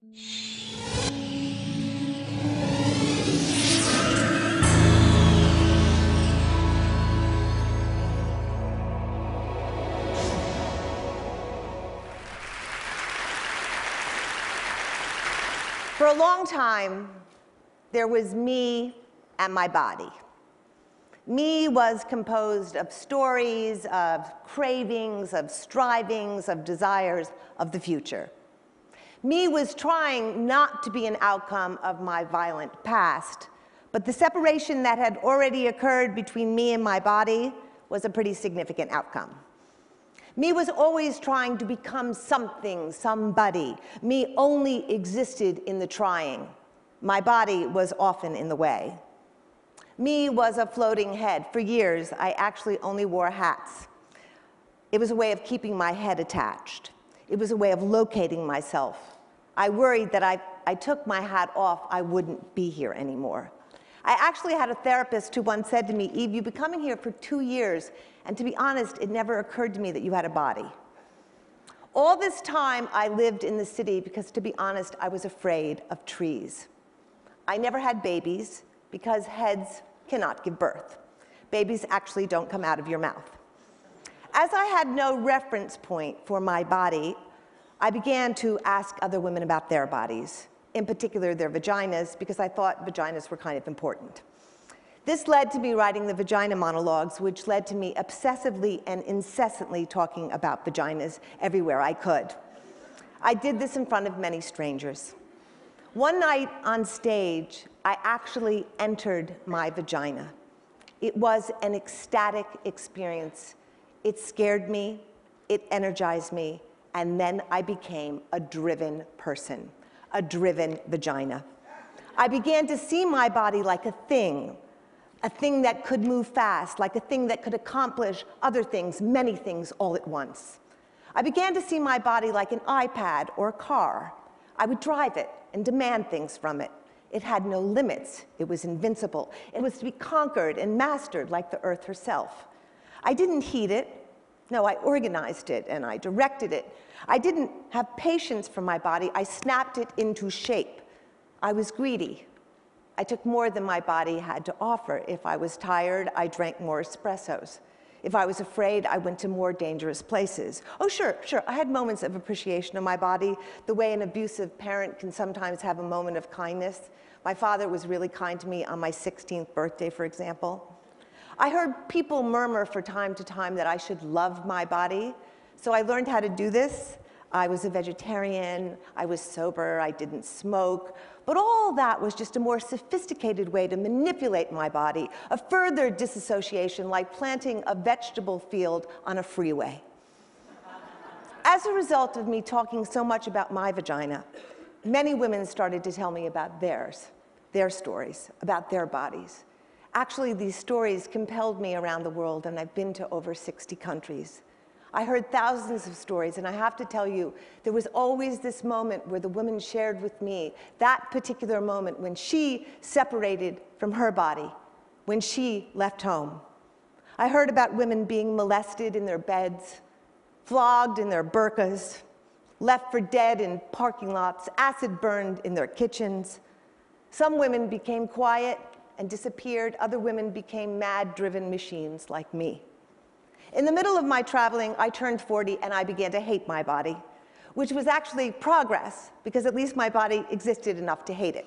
For a long time, there was me and my body. Me was composed of stories, of cravings, of strivings, of desires of the future. Me was trying not to be an outcome of my violent past, but the separation that had already occurred between me and my body was a pretty significant outcome. Me was always trying to become something, somebody. Me only existed in the trying. My body was often in the way. Me was a floating head. For years, I actually only wore hats. It was a way of keeping my head attached. It was a way of locating myself. I worried that I took my hat off, I wouldn't be here anymore. I actually had a therapist who once said to me, "Eve, you've been coming here for 2 years, and to be honest, it never occurred to me that you had a body." All this time, I lived in the city because, to be honest, I was afraid of trees. I never had babies because heads cannot give birth. Babies actually don't come out of your mouth. As I had no reference point for my body, I began to ask other women about their bodies, in particular their vaginas, because I thought vaginas were kind of important. This led to me writing the vagina monologues, which led to me obsessively and incessantly talking about vaginas everywhere I could. I did this in front of many strangers. One night on stage, I actually entered my vagina. It was an ecstatic experience. It scared me, it energized me, and then I became a driven person, a driven vagina. I began to see my body like a thing that could move fast, like a thing that could accomplish other things, many things all at once. I began to see my body like an iPad or a car. I would drive it and demand things from it. It had no limits. It was invincible. It was to be conquered and mastered like the earth herself. I didn't heat it. No, I organized it and I directed it. I didn't have patience for my body. I snapped it into shape. I was greedy. I took more than my body had to offer. If I was tired, I drank more espressos. If I was afraid, I went to more dangerous places. Oh, sure, I had moments of appreciation of my body, the way an abusive parent can sometimes have a moment of kindness. My father was really kind to me on my 16th birthday, for example. I heard people murmur from time to time that I should love my body, so I learned how to do this. I was a vegetarian, I was sober, I didn't smoke, but all that was just a more sophisticated way to manipulate my body, a further disassociation like planting a vegetable field on a freeway. As a result of me talking so much about my vagina, many women started to tell me about theirs, their stories, about their bodies. Actually, these stories compelled me around the world, and I've been to over 60 countries. I heard thousands of stories, and I have to tell you, there was always this moment where the woman shared with me that particular moment when she separated from her body, when she left home. I heard about women being molested in their beds, flogged in their burqas, left for dead in parking lots, acid burned in their kitchens. Some women became quiet and disappeared. Other women became mad-driven machines like me. In the middle of my traveling, I turned 40 and I began to hate my body, which was actually progress, because at least my body existed enough to hate it.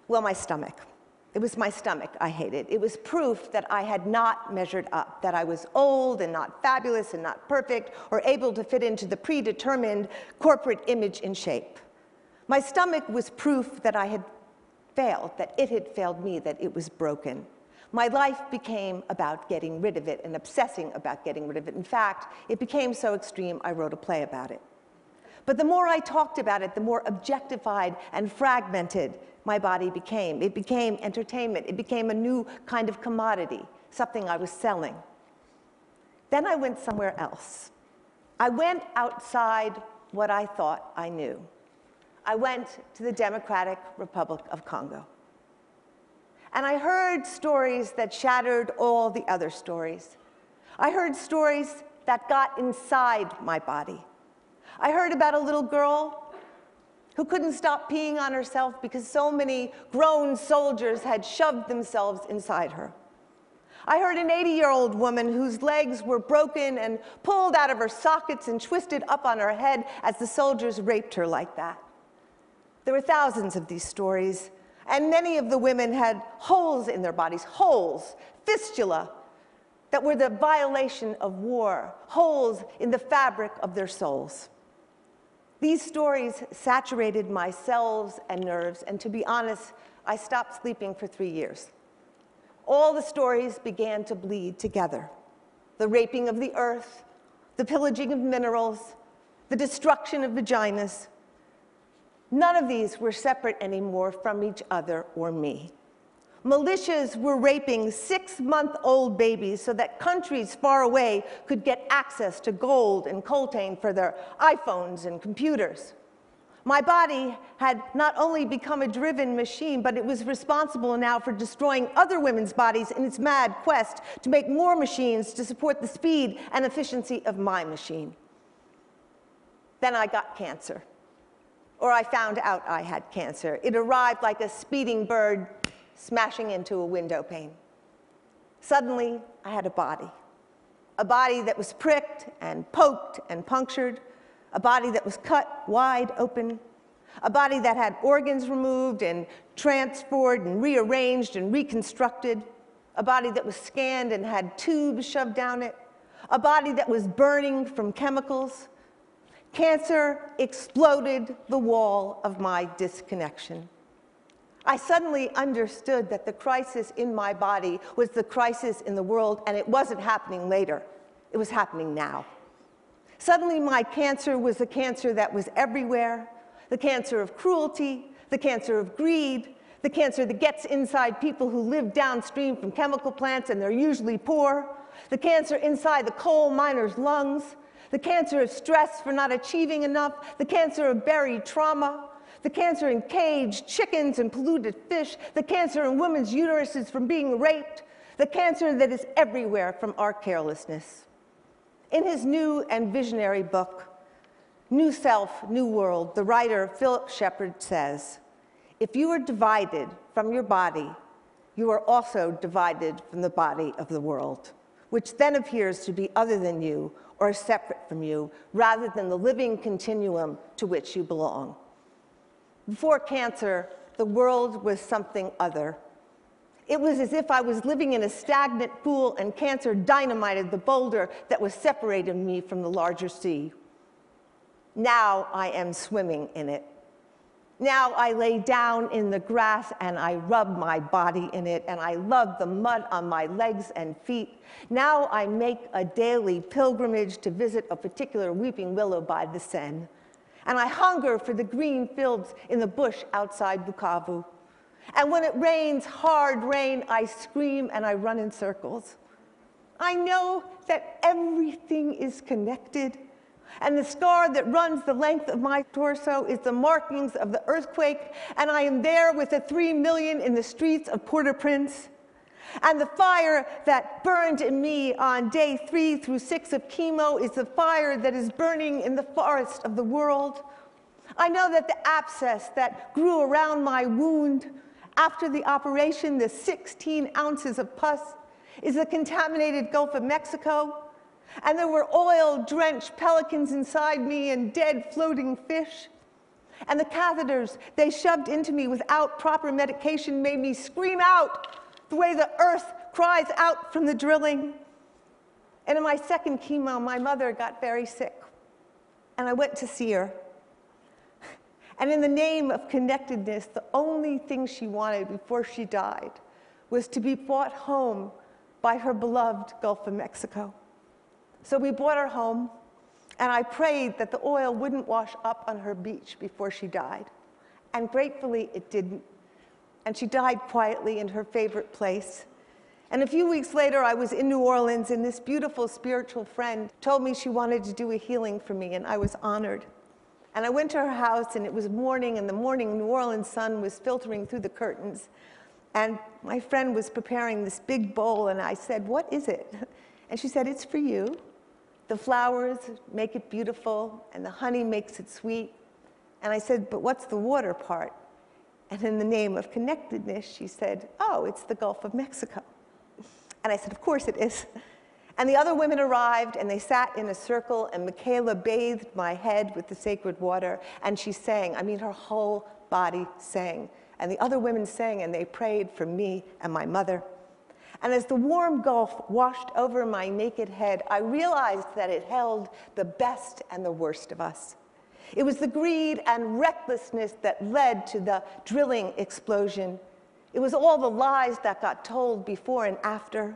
Well, my stomach. It was my stomach I hated. It was proof that I had not measured up, that I was old and not fabulous and not perfect, or able to fit into the predetermined corporate image and shape. My stomach was proof that I had failed, that it had failed me, that it was broken. My life became about getting rid of it and obsessing about getting rid of it. In fact, it became so extreme, I wrote a play about it. But the more I talked about it, the more objectified and fragmented my body became. It became entertainment. It became a new kind of commodity, something I was selling. Then I went somewhere else. I went outside what I thought I knew. I went to the Democratic Republic of Congo. And I heard stories that shattered all the other stories. I heard stories that got inside my body. I heard about a little girl who couldn't stop peeing on herself because so many grown soldiers had shoved themselves inside her. I heard an 80-year-old woman whose legs were broken and pulled out of her sockets and twisted up on her head as the soldiers raped her like that. There were thousands of these stories, and many of the women had holes in their bodies, holes, fistula, that were the violation of war, holes in the fabric of their souls. These stories saturated my cells and nerves, and to be honest, I stopped sleeping for 3 years. All the stories began to bleed together. The raping of the earth, the pillaging of minerals, the destruction of vaginas. None of these were separate anymore from each other or me. Militias were raping 6-month-old babies so that countries far away could get access to gold and coltan for their iPhones and computers. My body had not only become a driven machine, but it was responsible now for destroying other women's bodies in its mad quest to make more machines to support the speed and efficiency of my machine. Then I got cancer, or I found out I had cancer. It arrived like a speeding bird smashing into a window pane. Suddenly, I had a body that was pricked and poked and punctured, a body that was cut wide open, a body that had organs removed and transferred and rearranged and reconstructed, a body that was scanned and had tubes shoved down it, a body that was burning from chemicals. Cancer exploded the wall of my disconnection. I suddenly understood that the crisis in my body was the crisis in the world, and it wasn't happening later. It was happening now. Suddenly, my cancer was a cancer that was everywhere, the cancer of cruelty, the cancer of greed, the cancer that gets inside people who live downstream from chemical plants and they're usually poor, the cancer inside the coal miner's lungs, the cancer of stress for not achieving enough, the cancer of buried trauma, the cancer in caged chickens and polluted fish, the cancer in women's uteruses from being raped, the cancer that is everywhere from our carelessness. In his new and visionary book, New Self, New World, the writer Philip Shepard says, if you are divided from your body, you are also divided from the body of the world, which then appears to be other than you or separate from you, rather than the living continuum to which you belong. Before cancer, the world was something other. It was as if I was living in a stagnant pool and cancer dynamited the boulder that was separating me from the larger sea. Now I am swimming in it. Now I lay down in the grass and I rub my body in it, and I love the mud on my legs and feet. Now I make a daily pilgrimage to visit a particular weeping willow by the Seine. And I hunger for the green fields in the bush outside Bukavu. And when it rains hard rain, I scream and I run in circles. I know that everything is connected, and the scar that runs the length of my torso is the markings of the earthquake, and I am there with the 3 million in the streets of Port-au-Prince. And the fire that burned in me on day 3 through 6 of chemo is the fire that is burning in the forest of the world. I know that the abscess that grew around my wound after the operation, the 16 ounces of pus, is the contaminated Gulf of Mexico. And there were oil-drenched pelicans inside me and dead floating fish. And the catheters they shoved into me without proper medication made me scream out the way the earth cries out from the drilling. And in my second chemo, my mother got very sick, and I went to see her. And in the name of connectedness, the only thing she wanted before she died was to be brought home by her beloved Gulf of Mexico. So we brought her home, and I prayed that the oil wouldn't wash up on her beach before she died. And gratefully, it didn't. And she died quietly in her favorite place. And a few weeks later, I was in New Orleans, and this beautiful spiritual friend told me she wanted to do a healing for me, and I was honored. And I went to her house, and it was morning, and the morning New Orleans sun was filtering through the curtains. And my friend was preparing this big bowl, and I said, "What is it?" And she said, "It's for you. The flowers make it beautiful, and the honey makes it sweet. And I said, but what's the water part? And in the name of connectedness, she said, oh, it's the Gulf of Mexico. And I said, of course it is. And the other women arrived, and they sat in a circle, and Michaela bathed my head with the sacred water, and she sang. I mean, her whole body sang. And the other women sang, and they prayed for me and my mother. And as the warm Gulf washed over my naked head, I realized that it held the best and the worst of us. It was the greed and recklessness that led to the drilling explosion. It was all the lies that got told before and after.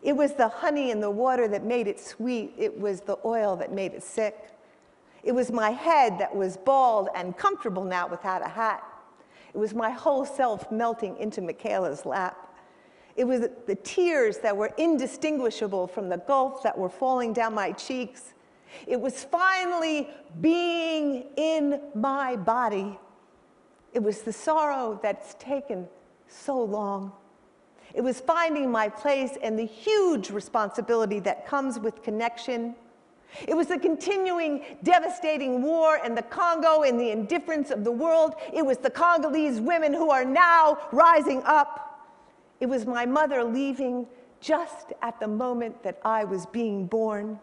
It was the honey in the water that made it sweet. It was the oil that made it sick. It was my head that was bald and comfortable now without a hat. It was my whole self melting into Michaela's lap. It was the tears that were indistinguishable from the gulf that were falling down my cheeks. It was finally being in my body. It was the sorrow that's taken so long. It was finding my place and the huge responsibility that comes with connection. It was the continuing devastating war in the Congo and the indifference of the world. It was the Congolese women who are now rising up. It was my mother leaving just at the moment that I was being born.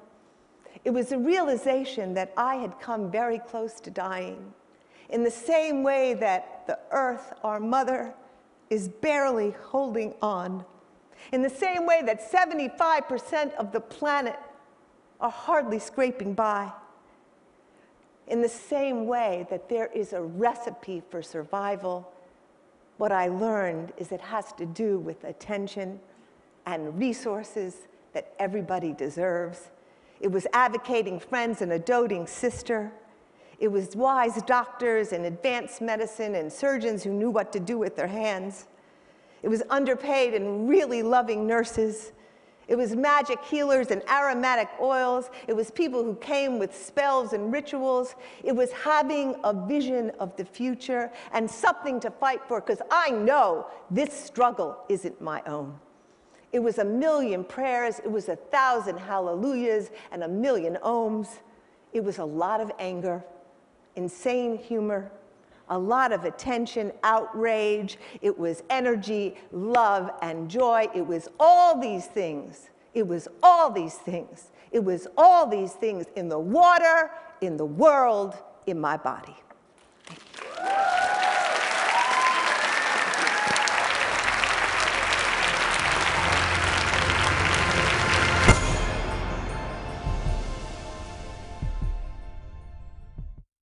It was the realization that I had come very close to dying. In the same way that the earth, our mother, is barely holding on. In the same way that 75% of the planet are hardly scraping by. In the same way that there is a recipe for survival, what I learned is it has to do with attention and resources that everybody deserves. It was advocating friends and a doting sister. It was wise doctors and advanced medicine and surgeons who knew what to do with their hands. It was underpaid and really loving nurses. It was magic healers and aromatic oils. It was people who came with spells and rituals. It was having a vision of the future and something to fight for, because I know this struggle isn't my own. It was 1,000,000 prayers. It was 1,000 hallelujahs and 1,000,000 ohms. It was a lot of anger, insane humor, a lot of attention, outrage. It was energy, love, and joy. It was all these things. It was all these things. It was all these things in the water, in the world, in my body.